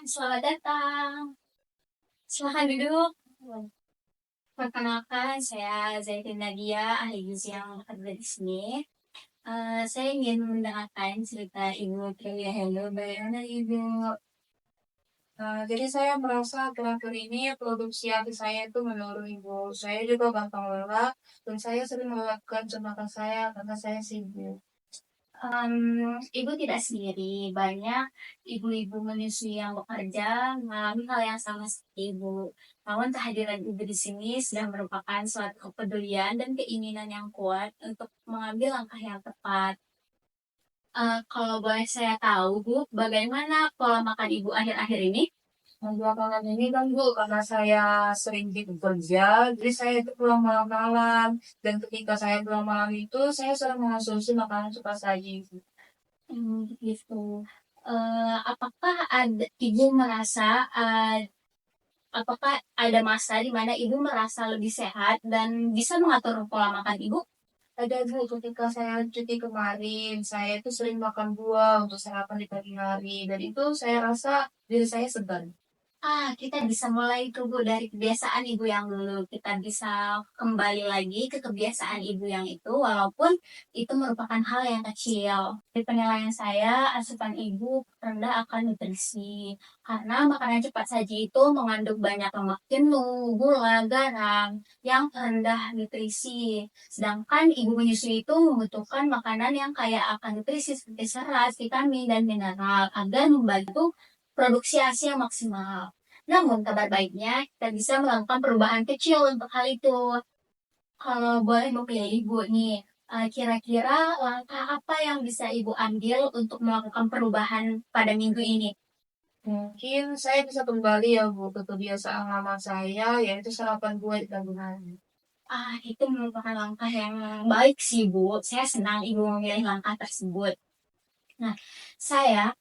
Selamat datang. Silakan duduk. Perkenalkan, saya Zaitin Nadia, ahli gizi yang bekerja di sini. Saya ingin mendengarkan cerita Ibu Priya Hello. Bagaimana Ibu? Jadi saya merasa akhir-akhir ini produksi hati saya itu menurun ibu. Saya juga gampang lelah dan saya sering melewatkan jam makan saya karena saya sibuk. Ibu tidak sendiri. Banyak ibu-ibu menyusui yang bekerja mengalami hal yang sama seperti Ibu. Namun kehadiran Ibu di sini sudah merupakan suatu kepedulian dan keinginan yang kuat untuk mengambil langkah yang tepat. Kalau boleh saya tahu, Bu, bagaimana pola makan Ibu akhir-akhir ini? Dan belakangan ini kan bu, karena saya sering bekerja, jadi saya itu pulang malam-malam. Dan ketika saya pulang malam itu, saya sering mengonsumsi makanan cepat saji. Gitu. Apakah ada Ibu merasa, apakah ada masa di mana Ibu merasa lebih sehat dan bisa mengatur pola makan Ibu? Ada bu, ketika saya cuti kemarin, saya itu sering makan buah untuk sarapan di pagi hari. Dan itu saya rasa diri saya segar. Kita bisa mulai tuh Bu dari kebiasaan ibu yang dulu. Kita bisa kembali lagi ke kebiasaan ibu yang itu, walaupun itu merupakan hal yang kecil. Dari penilaian saya, asupan ibu rendah akan nutrisi. Karena makanan cepat saji itu mengandung banyak lemak jenuh, gula, garam, yang rendah nutrisi. Sedangkan ibu menyusui itu membutuhkan makanan yang kaya akan nutrisi seperti serat, vitamin, dan mineral agar membantu produksi ASI yang maksimal. Namun kabar baiknya, kita bisa melakukan perubahan kecil untuk hal itu. Kalau boleh memilih Ibu nih, kira-kira langkah apa yang bisa Ibu ambil untuk melakukan perubahan pada minggu ini? Mungkin saya bisa kembali ya Bu ke kebiasaan lama saya yaitu sarapan buah di pagi hari. Itu merupakan langkah yang baik sih, Bu. Saya senang Ibu memilih langkah tersebut. Nah, saya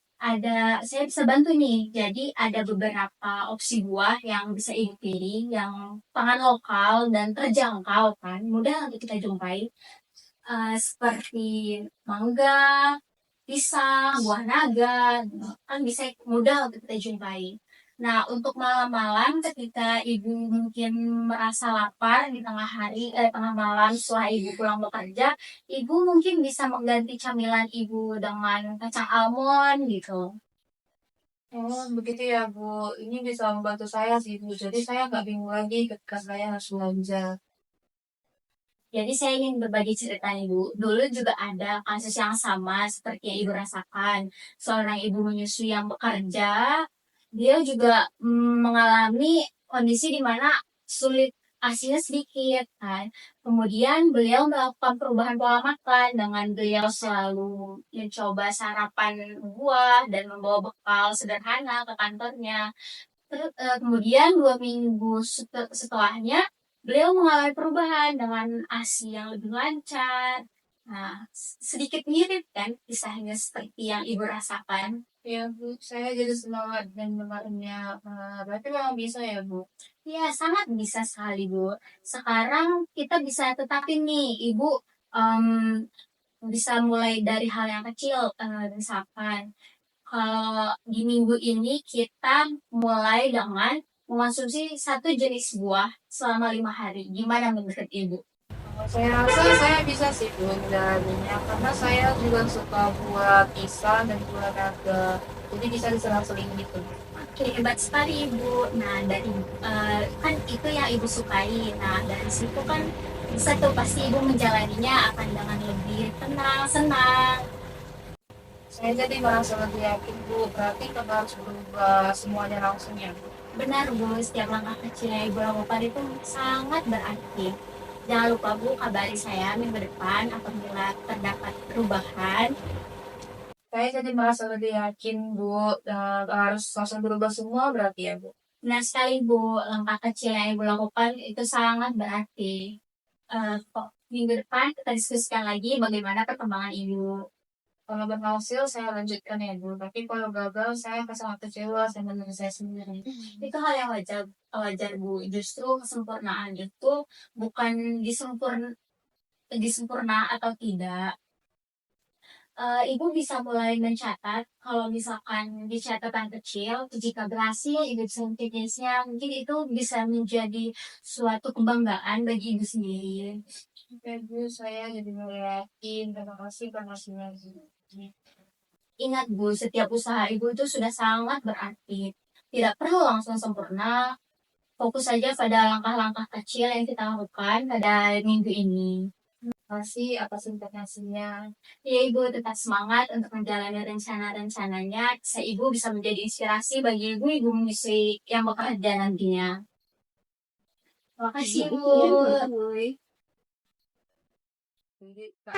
saya bisa bantu nih. Jadi ada beberapa opsi buah yang bisa ibu pilih, yang pangan lokal dan terjangkau kan, mudah untuk kita jumpai. Seperti mangga, pisang, buah naga, kan bisa mudah untuk kita jumpai. Nah, untuk malam-malam ketika ibu mungkin merasa lapar di tengah malam setelah ibu pulang bekerja, ibu mungkin bisa mengganti camilan ibu dengan kacang almond gitu. Oh begitu ya Bu, ini bisa membantu saya sih Bu, jadi saya nggak bingung lagi ketika saya harus belanja. Jadi saya ingin berbagi cerita ibu. Dulu juga ada kasus yang sama seperti yang ibu rasakan. Seorang ibu menyusui yang bekerja, dia juga mengalami kondisi di mana sulit asinya sedikit kan. Kemudian beliau melakukan perubahan pola makan dengan beliau selalu mencoba sarapan buah dan membawa bekal sederhana ke kantornya. Terus, kemudian 2 minggu setelahnya, beliau mengalami perubahan dengan ASI yang lebih lancar. Nah, sedikit mirip kan kisahnya seperti yang ibu rasakan. Ya Bu, saya jadi semangat dan dengarnya. Berarti memang bisa ya Bu. Ya, sangat bisa sekali, Bu. Sekarang kita bisa tetapin nih, Ibu bisa mulai dari hal yang kecil, misalkan kalau di minggu ini kita mulai dengan mengonsumsi satu jenis buah selama 5 hari. Gimana menurut Ibu? Saya rasa saya bisa sih Bu menjalaninya, karena saya juga suka buat pisang dan buat naga, jadi bisa diselang-seling gitu. Oke, hebat sekali Ibu. Nah, kan itu yang Ibu sukai. Nah, dari situ kan bisa tuh pasti Ibu menjalaninya akan dengan lebih tenang, senang. Saya jadi merasa lebih yakin Bu, berarti kita harus berubah semuanya langsung ya Bu. Benar Bu, setiap langkah kecil yang Ibu lakukan itu sangat berarti. Jangan lupa Bu, kabari saya minggu depan apabila terdapat perubahan. Saya jadi merasa lebih yakin Bu, harus langsung berubah semua berarti ya Bu. Benar sekali Bu, langkah kecil yang Ibu lakukan itu sangat berarti. Kok minggu depan kita diskusikan lagi bagaimana perkembangan Ibu. Kalau berhasil saya lanjutkan ya Bu, tapi kalau gagal saya akan sangat kecewa sama diri saya sendiri. Itu hal yang wajar, wajar Bu. Justru kesempurnaan itu bukan disempurna atau tidak. Ibu bisa mulai mencatat, kalau misalkan di catatan kecil, jika berhasil Ibu bisa mengikisnya, mungkin itu bisa menjadi suatu kebanggaan bagi Ibu sendiri. Oke Bu, saya jadi mulai yakin. Terima kasih informasinya Bu. Ingat Bu, setiap usaha Ibu itu sudah sangat berarti. Tidak perlu langsung sempurna, fokus saja pada langkah-langkah kecil yang kita lakukan pada minggu ini. Terima kasih atas informasinya. Ya, Ibu tetap semangat untuk menjalani rencana-rencananya. Ibu bisa menjadi inspirasi bagi ibu-ibu musik yang bekerja nantinya. Terima kasih, Bu. Jadi, Kak,